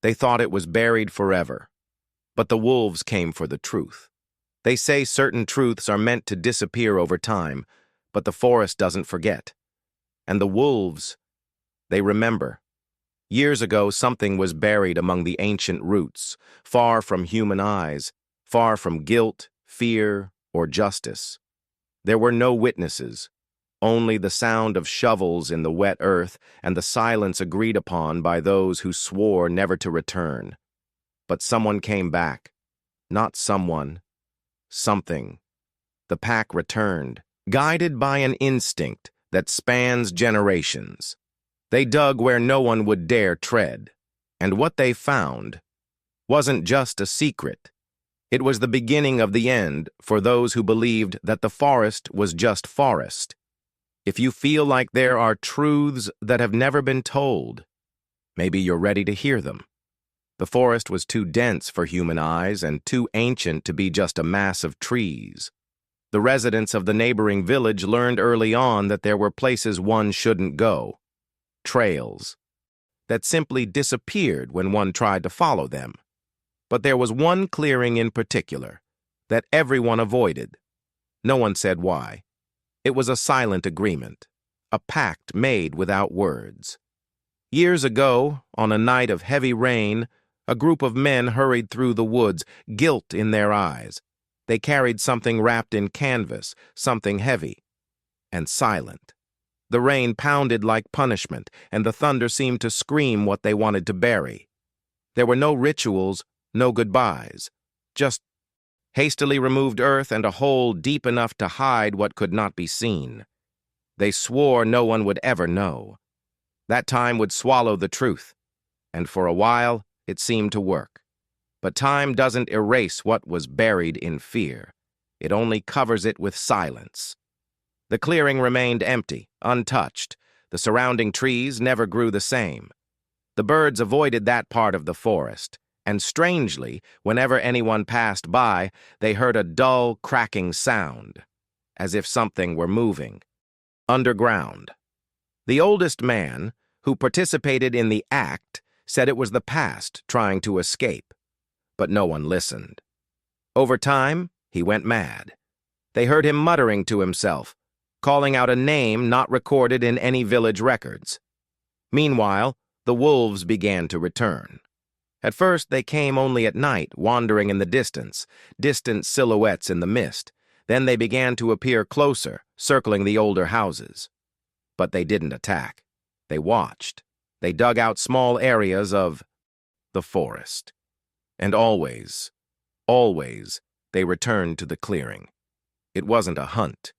They thought it was buried forever. But the wolves came for the truth. They say certain truths are meant to disappear over time, but the forest doesn't forget. And the wolves, they remember. Years ago, something was buried among the ancient roots, far from human eyes, far from guilt, fear, or justice. There were no witnesses, only the sound of shovels in the wet earth and the silence agreed upon by those who swore never to return. But someone came back. Not someone. Something. The pack returned, guided by an instinct that spans generations. They dug where no one would dare tread, and what they found wasn't just a secret. It was the beginning of the end for those who believed that the forest was just forest. If you feel like there are truths that have never been told, maybe you're ready to hear them. The forest was too dense for human eyes and too ancient to be just a mass of trees. The residents of the neighboring village learned early on that there were places one shouldn't go, trails, that simply disappeared when one tried to follow them. But there was one clearing in particular that everyone avoided. No one said why. It was a silent agreement, a pact made without words. Years ago, on a night of heavy rain, a group of men hurried through the woods, guilt in their eyes. They carried something wrapped in canvas, something heavy and silent. The rain pounded like punishment, and the thunder seemed to scream what they wanted to bury. There were no rituals, no goodbyes, just hastily removed earth and a hole deep enough to hide what could not be seen. They swore no one would ever know. That time would swallow the truth, and for a while it seemed to work. But time doesn't erase what was buried in fear. It only covers it with silence. The clearing remained empty, untouched. The surrounding trees never grew the same. The birds avoided that part of the forest, and strangely, whenever anyone passed by, they heard a dull, cracking sound, as if something were moving. Underground. The oldest man, who participated in the act, said it was the past trying to escape. But no one listened. Over time, he went mad. They heard him muttering to himself, calling out a name not recorded in any village records. Meanwhile, the wolves began to return. At first, they came only at night, wandering in the distance, distant silhouettes in the mist. Then they began to appear closer, circling the older houses. But they didn't attack. They watched. They dug out small areas of the forest. And always, they returned to the clearing. It wasn't a hunt.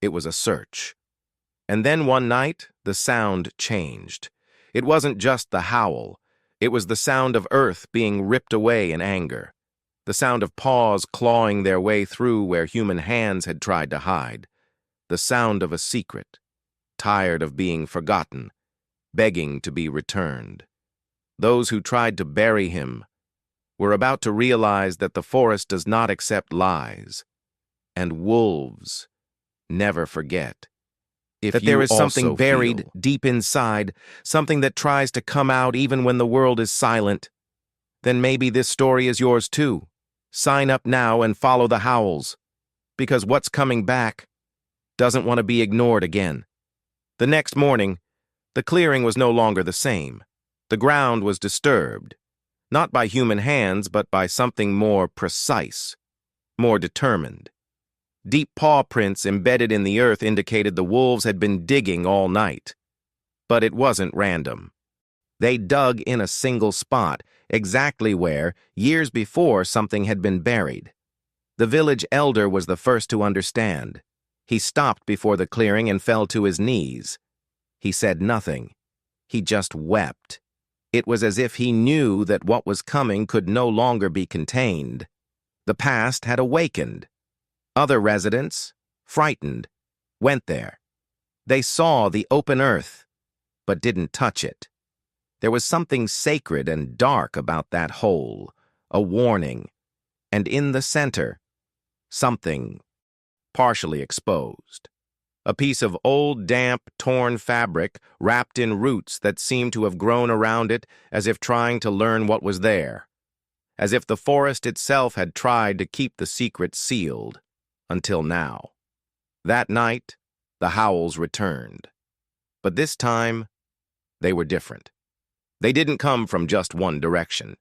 It was a search. And then one night, the sound changed. It wasn't just the howl. It was the sound of earth being ripped away in anger. The sound of paws clawing their way through where human hands had tried to hide. The sound of a secret, tired of being forgotten, begging to be returned. Those who tried to bury him were about to realize that the forest does not accept lies, and wolves never forget. That there is something buried deep inside, something that tries to come out even when the world is silent, then maybe this story is yours too. Sign up now and follow the howls, because what's coming back doesn't want to be ignored again. The next morning, the clearing was no longer the same. The ground was disturbed, not by human hands, but by something more precise, more determined. Deep paw prints embedded in the earth indicated the wolves had been digging all night. But it wasn't random. They dug in a single spot, exactly where, years before, something had been buried. The village elder was the first to understand. He stopped before the clearing and fell to his knees. He said nothing. He just wept. It was as if he knew that what was coming could no longer be contained. The past had awakened. Other residents, frightened, went there. They saw the open earth, but didn't touch it. There was something sacred and dark about that hole, a warning, and in the center, something partially exposed. A piece of old, damp, torn fabric wrapped in roots that seemed to have grown around it as if trying to learn what was there, as if the forest itself had tried to keep the secret sealed, until now. That night, the howls returned. But this time, they were different. They didn't come from just one direction.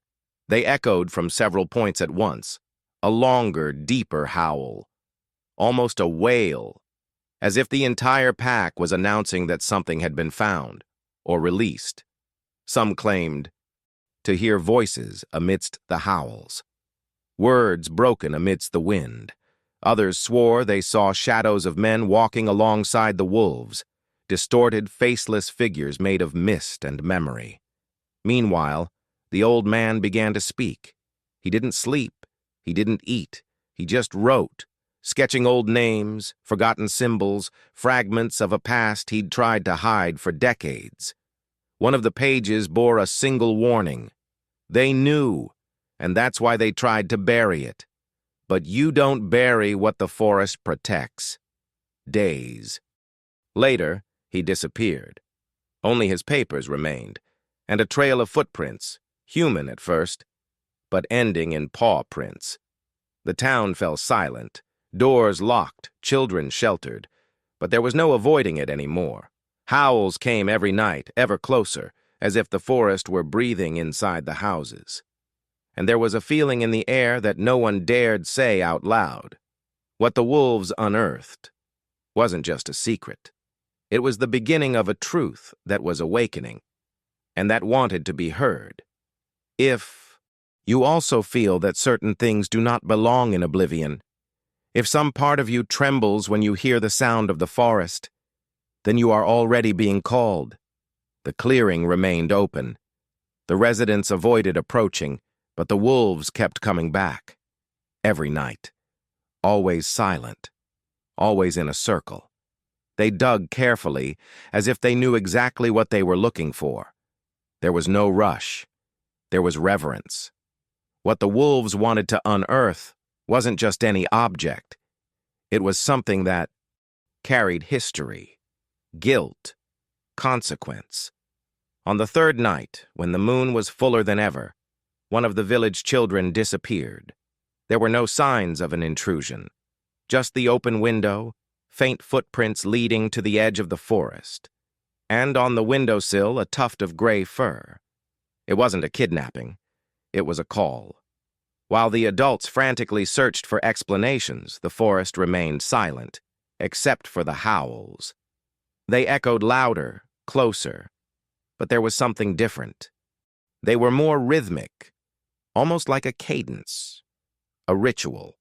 They echoed from several points at once, a longer, deeper howl, almost a wail, as if the entire pack was announcing that something had been found or released. Some claimed to hear voices amidst the howls, words broken amidst the wind. Others swore they saw shadows of men walking alongside the wolves, distorted, faceless figures made of mist and memory. Meanwhile, the old man began to speak. He didn't sleep. He didn't eat. He just wrote, sketching old names, forgotten symbols, fragments of a past he'd tried to hide for decades. One of the pages bore a single warning. They knew, and that's why they tried to bury it. But you don't bury what the forest protects. Days. Later, he disappeared. Only his papers remained, and a trail of footprints, human at first, but ending in paw prints. The town fell silent, doors locked, children sheltered, but there was no avoiding it anymore. Howls came every night, ever closer, as if the forest were breathing inside the houses. And there was a feeling in the air that no one dared say out loud. What the wolves unearthed wasn't just a secret. It was the beginning of a truth that was awakening, and that wanted to be heard. If you also feel that certain things do not belong in oblivion, if some part of you trembles when you hear the sound of the forest, then you are already being called. The clearing remained open. The residents avoided approaching, but the wolves kept coming back. Every night. Always silent. Always in a circle. They dug carefully, as if they knew exactly what they were looking for. There was no rush. There was reverence. What the wolves wanted to unearth wasn't just any object. It was something that carried history, guilt, consequence. On the third night, when the moon was fuller than ever, one of the village children disappeared. There were no signs of an intrusion, just the open window, faint footprints leading to the edge of the forest, and on the windowsill a tuft of gray fur. It wasn't a kidnapping. It was a call. While the adults frantically searched for explanations, the forest remained silent, except for the howls. They echoed louder, closer, but there was something different. They were more rhythmic, almost like a cadence, a ritual.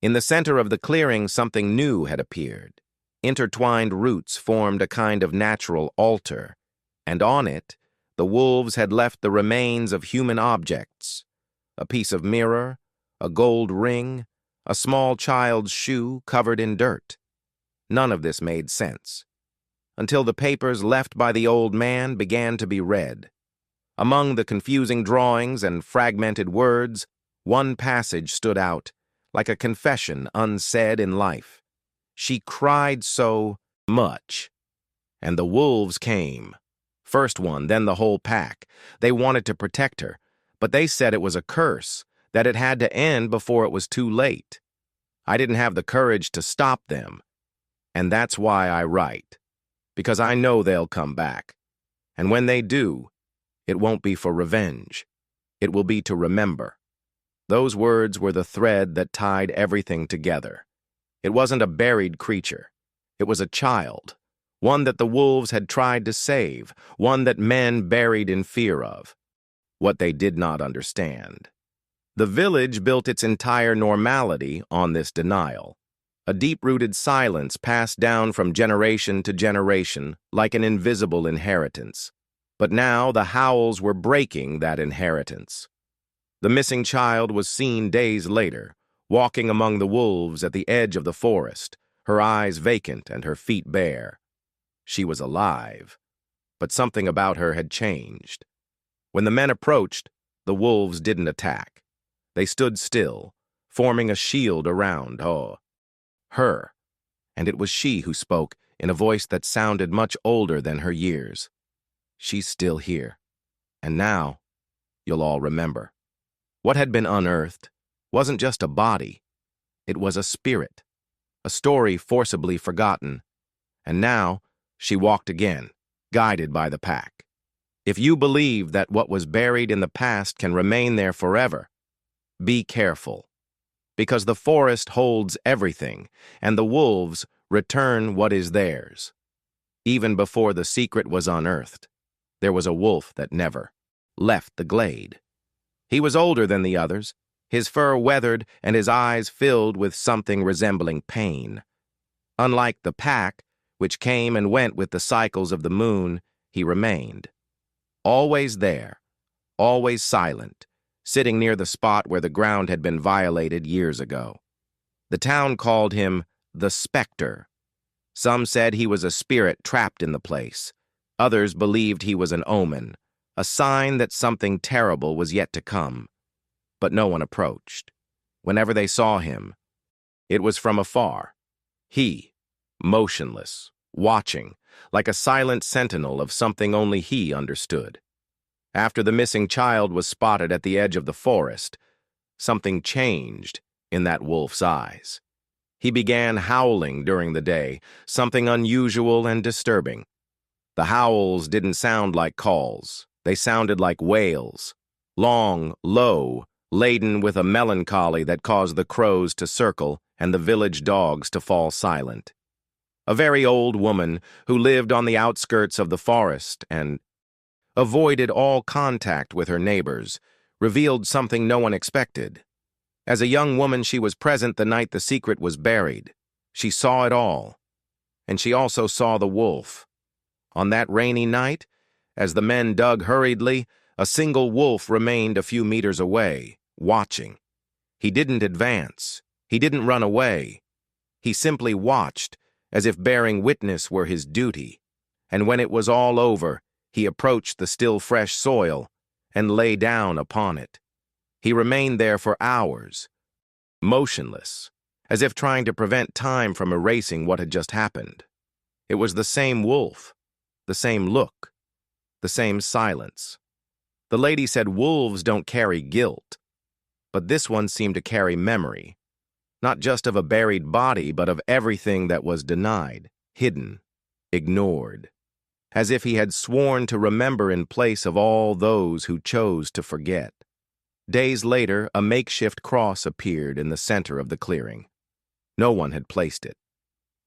In the center of the clearing, something new had appeared. Intertwined roots formed a kind of natural altar, and on it, the wolves had left the remains of human objects: a piece of mirror, a gold ring, a small child's shoe covered in dirt. None of this made sense, until the papers left by the old man began to be read. Among the confusing drawings and fragmented words, one passage stood out, like a confession unsaid in life. She cried so much. And the wolves came. First one, then the whole pack. They wanted to protect her, but they said it was a curse, that it had to end before it was too late. I didn't have the courage to stop them. And that's why I write, because I know they'll come back. And when they do, it won't be for revenge. It will be to remember. Those words were the thread that tied everything together. It wasn't a buried creature. It was a child, one that the wolves had tried to save, one that men buried in fear of. What they did not understand. The village built its entire normality on this denial. A deep-rooted silence passed down from generation to generation like an invisible inheritance. But now the howls were breaking that inheritance. The missing child was seen days later, walking among the wolves at the edge of the forest, her eyes vacant and her feet bare. She was alive, but something about her had changed. When the men approached, the wolves didn't attack. They stood still, forming a shield around her. And it was she who spoke in a voice that sounded much older than her years. "She's still here. And now, you'll all remember." What had been unearthed wasn't just a body. It was a spirit, a story forcibly forgotten. And now, she walked again, guided by the pack. If you believe that what was buried in the past can remain there forever, be careful. Because the forest holds everything, and the wolves return what is theirs. Even before the secret was unearthed, there was a wolf that never left the glade. He was older than the others, his fur weathered and his eyes filled with something resembling pain. Unlike the pack, which came and went with the cycles of the moon, he remained. Always there, always silent, sitting near the spot where the ground had been violated years ago. The town called him the Spectre. Some said he was a spirit trapped in the place. Others believed he was an omen, a sign that something terrible was yet to come. But no one approached. Whenever they saw him, it was from afar. He, motionless, watching, like a silent sentinel of something only he understood. After the missing child was spotted at the edge of the forest, something changed in that wolf's eyes. He began howling during the day, something unusual and disturbing. The howls didn't sound like calls. They sounded like wails, long, low, laden with a melancholy that caused the crows to circle and the village dogs to fall silent. A very old woman who lived on the outskirts of the forest and avoided all contact with her neighbors revealed something no one expected. As a young woman, she was present the night the secret was buried. She saw it all. And she also saw the wolf. On that rainy night, as the men dug hurriedly, a single wolf remained a few meters away, watching. He didn't advance. He didn't run away. He simply watched, as if bearing witness were his duty. And when it was all over, he approached the still fresh soil and lay down upon it. He remained there for hours, motionless, as if trying to prevent time from erasing what had just happened. It was the same wolf, the same look, the same silence. The lady said wolves don't carry guilt, but this one seemed to carry memory, not just of a buried body, but of everything that was denied, hidden, ignored, as if he had sworn to remember in place of all those who chose to forget. Days later, a makeshift cross appeared in the center of the clearing. No one had placed it.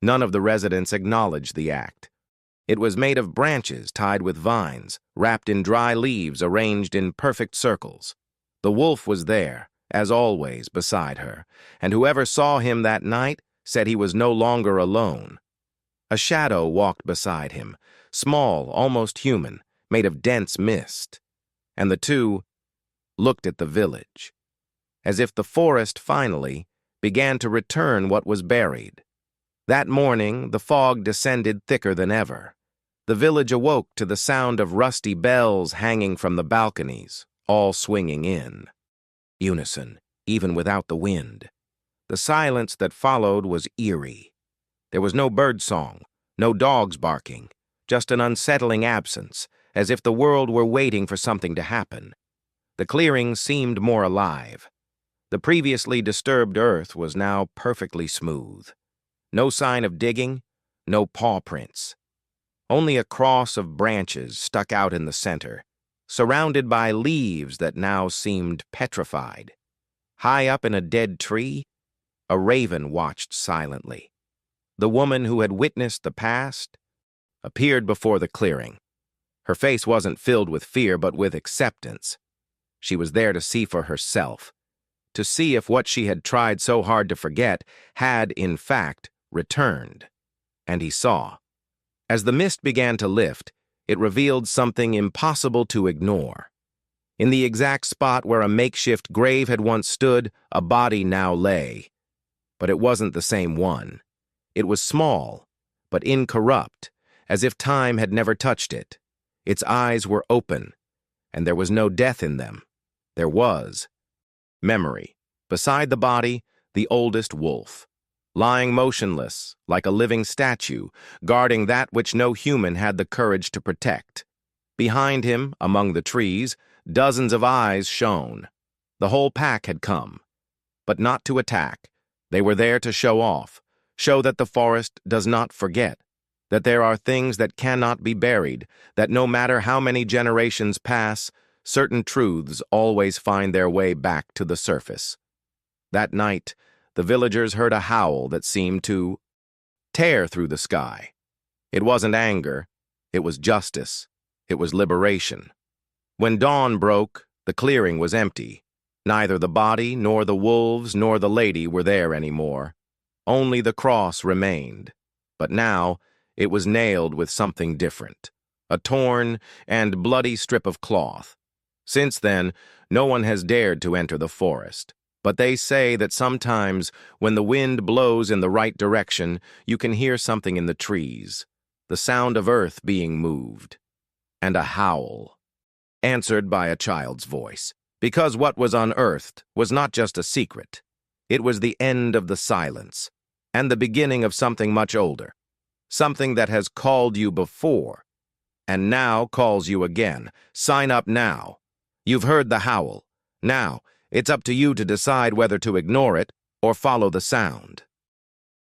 None of the residents acknowledged the act. It was made of branches tied with vines, wrapped in dry leaves arranged in perfect circles. The wolf was there, as always, beside her, and whoever saw him that night said he was no longer alone. A shadow walked beside him, small, almost human, made of dense mist, and the two looked at the village, as if the forest finally began to return what was buried. That morning, the fog descended thicker than ever. The village awoke to the sound of rusty bells hanging from the balconies, all swinging in unison, even without the wind. The silence that followed was eerie. There was no bird song, no dogs barking, just an unsettling absence, as if the world were waiting for something to happen. The clearing seemed more alive. The previously disturbed earth was now perfectly smooth. No sign of digging, no paw prints. Only a cross of branches stuck out in the center, surrounded by leaves that now seemed petrified. High up in a dead tree, a raven watched silently. The woman who had witnessed the past appeared before the clearing. Her face wasn't filled with fear, but with acceptance. She was there to see for herself, to see if what she had tried so hard to forget had, in fact, returned. And he saw. As the mist began to lift, it revealed something impossible to ignore. In the exact spot where a makeshift grave had once stood, a body now lay. But it wasn't the same one. It was small, but incorrupt, as if time had never touched it. Its eyes were open, and there was no death in them. There was memory. Beside the body, the oldest wolf. lying motionless, like a living statue, guarding that which no human had the courage to protect. Behind him, among the trees, dozens of eyes shone. The whole pack had come, but not to attack. They were there to show off, show that the forest does not forget, that there are things that cannot be buried, that no matter how many generations pass, certain truths always find their way back to the surface. That night, the villagers heard a howl that seemed to tear through the sky. It wasn't anger, it was justice, it was liberation. When dawn broke, the clearing was empty. Neither the body, nor the wolves, nor the lady were there anymore. Only the cross remained. But now, it was nailed with something different, a torn and bloody strip of cloth. Since then, no one has dared to enter the forest. But they say that sometimes, when the wind blows in the right direction, you can hear something in the trees, the sound of earth being moved, and a howl, answered by a child's voice. Because what was unearthed was not just a secret. It was the end of the silence, and the beginning of something much older, something that has called you before, and now calls you again. Sign up now. You've heard the howl. Now, it's up to you to decide whether to ignore it or follow the sound.